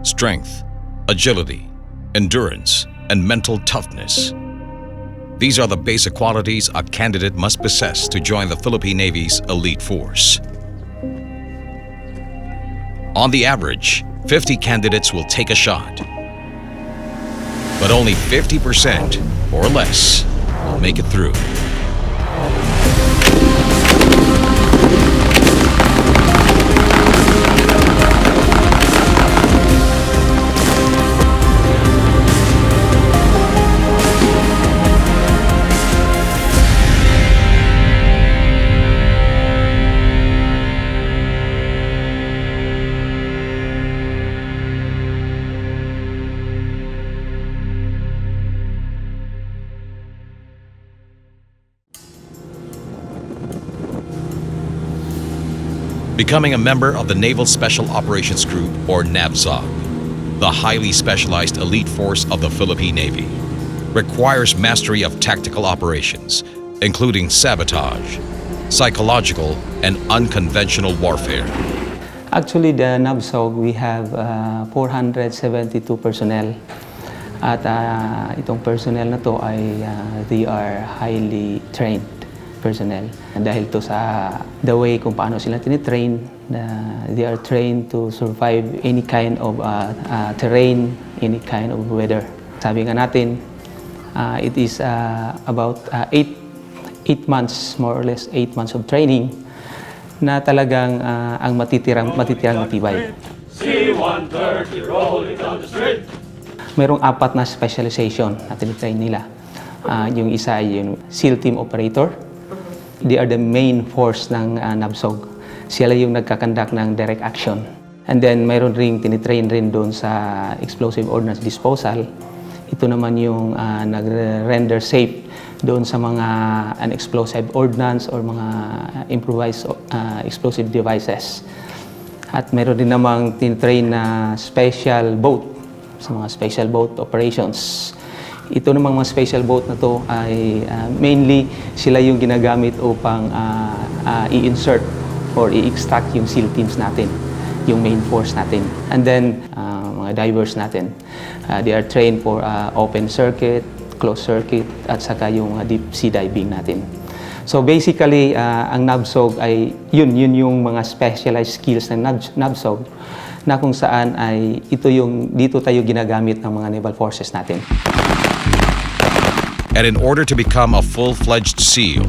strength, agility, endurance, and mental toughness. These are the basic qualities a candidate must possess to join the Philippine Navy's elite force. On the average, 50 candidates will take a shot, but only 50% or less will make it through. Becoming a member of the Naval Special Operations Group, or NAVSOG, the highly specialized elite force of the Philippine Navy, requires mastery of tactical operations, including sabotage, psychological, and unconventional warfare. Actually, the NAVSOG, we have 472 personnel. At itong personnel na to ay they are highly trained personnel. Dahil to sa the way kung paano sila tinitrain, they are trained to survive any kind of terrain, any kind of weather. Sabi nga natin, it is about 8 months, more or less 8 months of training na talagang ang matitirang matibay. C-130, rolling down the street. Mayroong 4 na specialization na tinitrain nila. Yung isa ay yung SEAL Team Operator. They are the main force ng NAVSOG. Sila yung nagkakandak ng direct action. And then mayroon ring tinitrain rin doon sa explosive ordnance disposal. Ito naman yung nag-render safe doon sa mga unexplosive ordnance or mga improvised explosive devices. At mayroon din namang tinitrain na special boat sa mga special boat operations. Ito namang mga special boat na to ay mainly sila yung ginagamit upang i-insert or i-extract yung SEAL teams natin, yung main force natin. And then, mga divers natin, they are trained for open circuit, closed circuit, at saka yung deep sea diving natin. So basically, ang NAVSOG ay yun yung mga specialized skills ng NAVSOG na kung saan ay dito tayo ginagamit ng mga naval forces natin. And in order to become a full-fledged SEAL,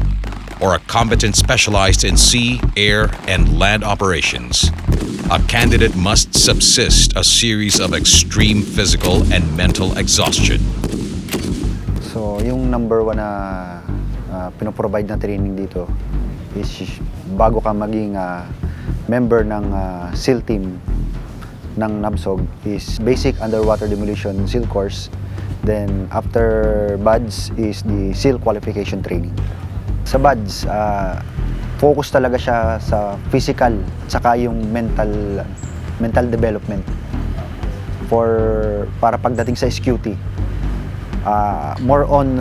or a combatant specialized in sea, air, and land operations, a candidate must subsist a series of extreme physical and mental exhaustion. So, yung number 1 na pinoprovide na training dito is bago ka maging member ng SEAL team ng NAVSOG is basic underwater demolition SEAL course. Then after BADS is the SEAL qualification training. Sa BADS, focus talaga siya sa physical at saka yung mental development para pagdating sa SQT. More on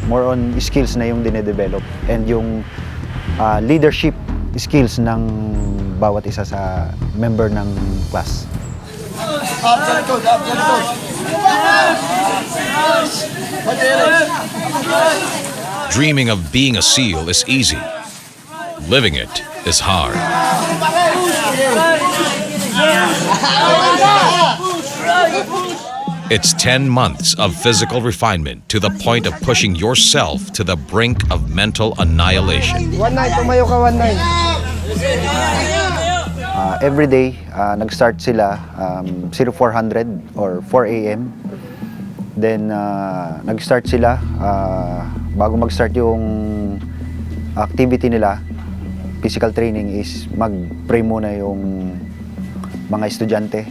more on skills na yung dine-develop and yung leadership skills ng bawat isa sa member ng class. Dreaming of being a SEAL is easy. Living it is hard. It's 10 months of physical refinement to the point of pushing yourself to the brink of mental annihilation. One night, tumayo ka 1 night. Every day, nag-start sila 0400 or 4 a.m. Then, nag-start sila, bago mag-start yung activity nila, physical training is mag-pray muna yung mga estudyante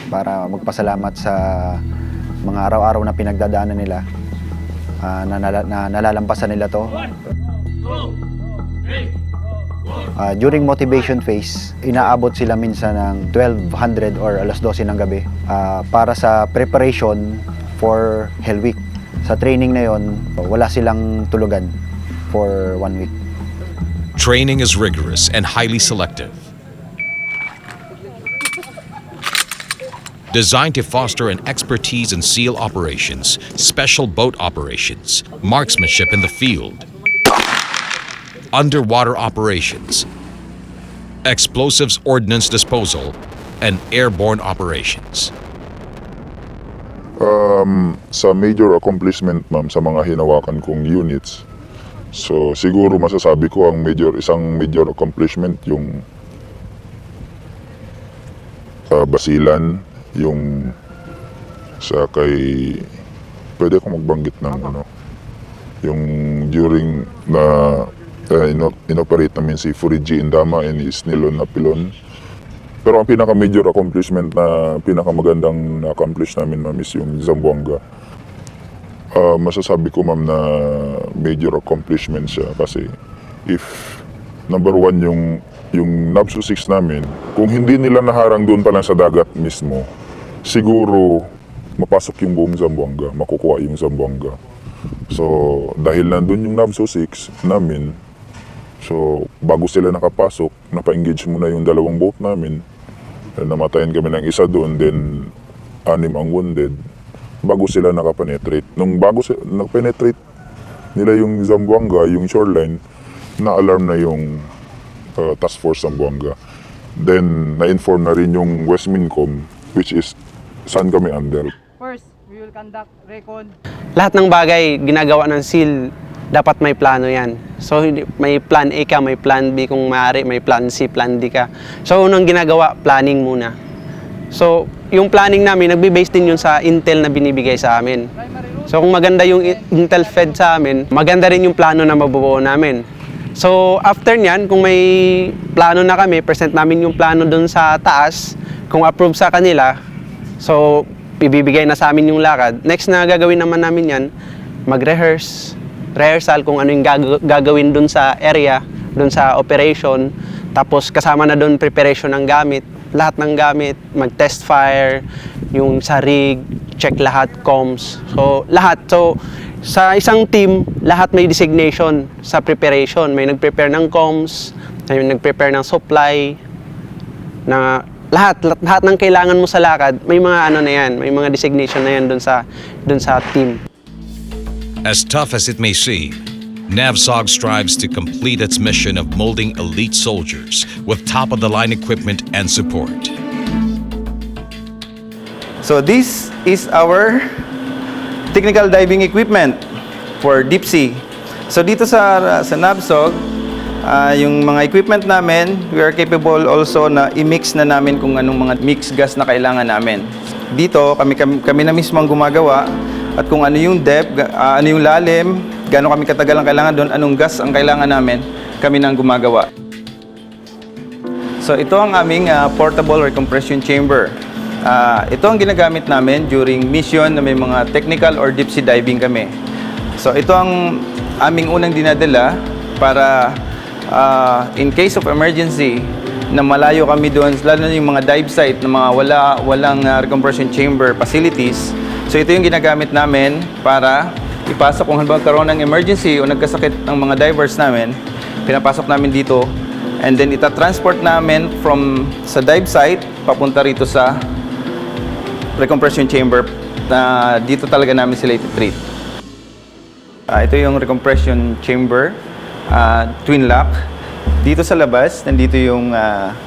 para magpasalamat sa mga araw-araw na pinagdadaanan nila, na nalalampasan nila to. During motivation phase, inaabot sila minsan ng 1200 or alas 12 ng gabi para sa preparation for Hell Week. Sa training na yon, wala silang tulugan for 1 week. Training is rigorous and highly selective. designed to foster an expertise in SEAL operations, special boat operations, marksmanship in the field, underwater operations, explosives ordnance disposal, and airborne operations. Sa major accomplishment, ma'am, sa mga hinawakan kong units, so siguro masasabi ko isang major accomplishment yung Basilan, yung sa pwede akong magbanggit ng yung during na inoperate namin si Furiji Indama and his Nilon na Pilon. Pero ang pinaka-major accomplishment na pinakamagandang na-accomplish namin, ma'am, is yung Zamboanga. Masasabi ko, ma'am, na major accomplishment siya kasi if number one yung NAVSOG 6 namin, kung hindi nila naharang doon pa lang sa dagat mismo, siguro mapasok yung buong Zamboanga, makukuha yung Zamboanga. So dahil nandun yung NAVSOG 6 namin, so bago sila nakapasok, napa-engage muna yung dalawang boat namin. Namatayan kami ng isa doon, then 6 ang wounded bago sila nakapenetrate. Nung bago nakapenetrate nila yung Zamboanga, yung shoreline, na-alarm na yung Task Force Zamboanga. Then na-inform na rin yung West Mincom, which is saan kami under. First, we will conduct recon. Lahat ng bagay ginagawa ng SEAL, dapat may plano yan. So may plan A ka, may plan B kung maaari, may plan C, plan D ka. So unang ginagawa, planning muna. So yung planning namin, nagbe-base din yun sa intel na binibigay sa amin. So kung maganda yung intel fed sa amin, maganda rin yung plano na mabubuo namin. So after nyan, kung may plano na kami, present namin yung plano dun sa taas. Kung approve sa kanila, so ibibigay na sa amin yung lakad. Next na gagawin naman namin yan, rehearsal kung ano yung gagawin dun sa area, dun sa operation. Tapos kasama na dun preparation ng gamit, lahat ng gamit, mag-test fire, yung sa rig, check lahat, comms. So lahat. So sa isang team, lahat may designation sa preparation. May nag-prepare ng comms, may nag-prepare ng supply, na lahat ng kailangan mo sa lakad, may mga ano na yan, may mga designation na yan dun sa team. As tough as it may seem, NAVSOG strives to complete its mission of molding elite soldiers with top-of-the-line equipment and support. So this is our technical diving equipment for deep sea. So dito sa NAVSOG, yung mga equipment namin, we are capable also na i-mix na namin kung anong mga mix gas na kailangan namin. Dito, kami na mismo ang gumagawa at kung ano yung depth, ano yung lalim, gaano kami katagal ang kailangan doon, anong gas ang kailangan namin, kami na ang gumagawa. So ito ang aming portable recompression chamber. Ito ang ginagamit namin during mission na may mga technical or deep sea diving kami. So ito ang aming unang dinadala para in case of emergency na malayo kami doon, lalo na yung mga dive site na mga walang recompression chamber facilities. So ito yung ginagamit namin para ipasok kung halimbawa karoon ng emergency o nagkasakit ng mga divers namin, pinapasok namin dito and then ita-transport namin sa dive site papunta rito sa recompression chamber na dito talaga namin sila iti-treat. Ito yung recompression chamber, twin lock. Dito sa labas, nandito yung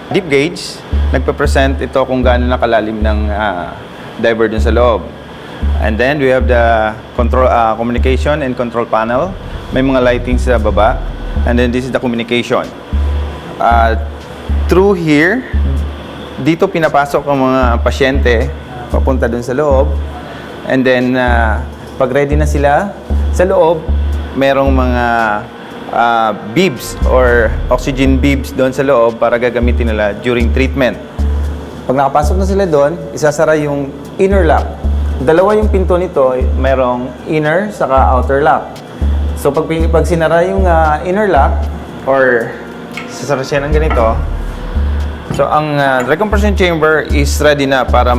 deep gauge. Nagpa-present ito kung gaano nakalalim ng diver dun sa loob. And then we have the control communication and control panel. May mga lighting sa baba. And then this is the communication. Through here, dito pinapasok ang mga pasyente papunta dun sa loob. And then pag ready na sila sa loob, merong mga bibs or oxygen bibs doon sa loob para gagamitin nila during treatment. Pag nakapasok na sila doon, isasara yung inner lock. Dalawa yung pinto nito, merong inner saka outer lock. So pag sinara yung inner lock or sasara siya ng ganito, so ang recompression chamber is ready na para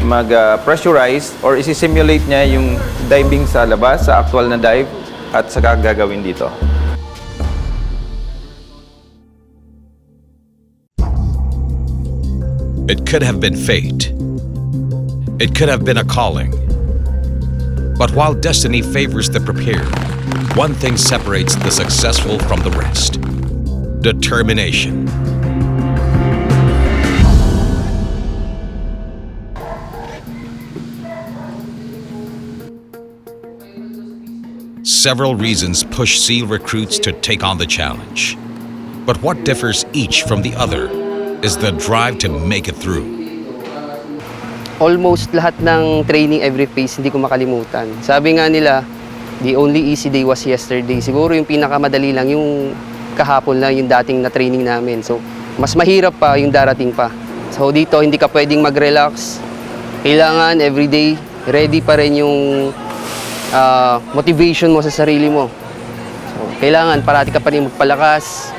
mag-pressurize or isi-simulate niya yung diving sa labas, sa actual na dive at saka gagawin dito. It could have been fate. It could have been a calling. But while destiny favors the prepared, one thing separates the successful from the rest: determination. Several reasons push SEAL recruits to take on the challenge. But what differs each from the other is the drive to make it through. Almost lahat ng training every phase hindi ko makalimutan. Sabi nga nila, the only easy day was yesterday. Siguro yung pinakamadali lang yung kahapon lang yung dating na training namin. So, mas mahirap pa yung darating pa. So, dito hindi ka pwedeng mag-relax. Kailangan everyday ready pa rin yung motivation mo sa sarili mo. So, kailangan parati ka pa rin magpalakas.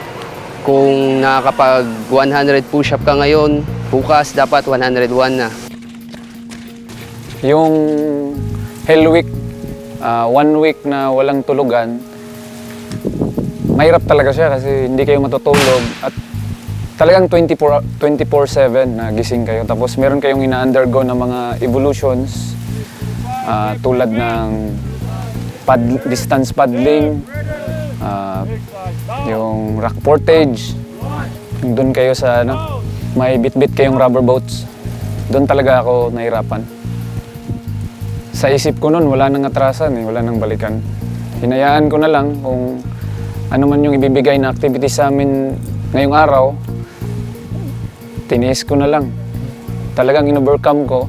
Kung nakakapag 100 push-up ka ngayon, bukas dapat 101 na. Yung Hell Week, 1 week na walang tulugan, mahirap talaga siya kasi hindi kayo matutulog at talagang 24/7 na gising kayo. Tapos meron kayong ina-undergo na mga evolutions tulad ng distance paddling, yung rock portage, yung doon kayo sa may bit-bit kayong rubber boats. Doon talaga ako nahirapan. Sa isip ko noon, wala nang atrasan, wala nang balikan. Hinayaan ko na lang kung ano man yung ibibigay na activity sa amin ngayong araw, tiniis ko na lang. Talagang in-overcome ko.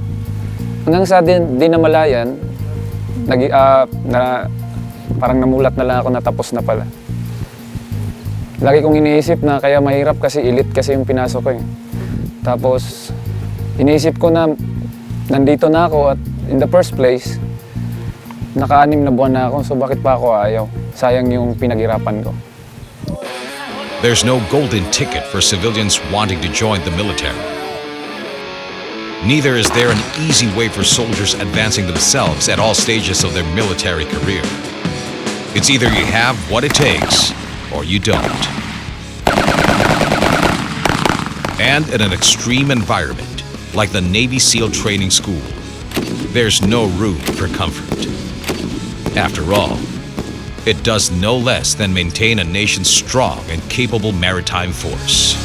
Hanggang sa di namalayan, parang namulat na lang ako na tapos na pala. Lagi kong iniisip na kaya mahirap kasi elite kasi yung pinasok ko . Tapos, iniisip ko na nandito na ako at in the first place, naka-6 na buwan na ako, so bakit pa ako ayaw? Sayang yung pinaghirapan ko. There's no golden ticket for civilians wanting to join the military. Neither is there an easy way for soldiers advancing themselves at all stages of their military career. It's either you have what it takes, or you don't. And in an extreme environment, like the Navy SEAL Training School, there's no room for comfort. After all, it does no less than maintain a nation's strong and capable maritime force.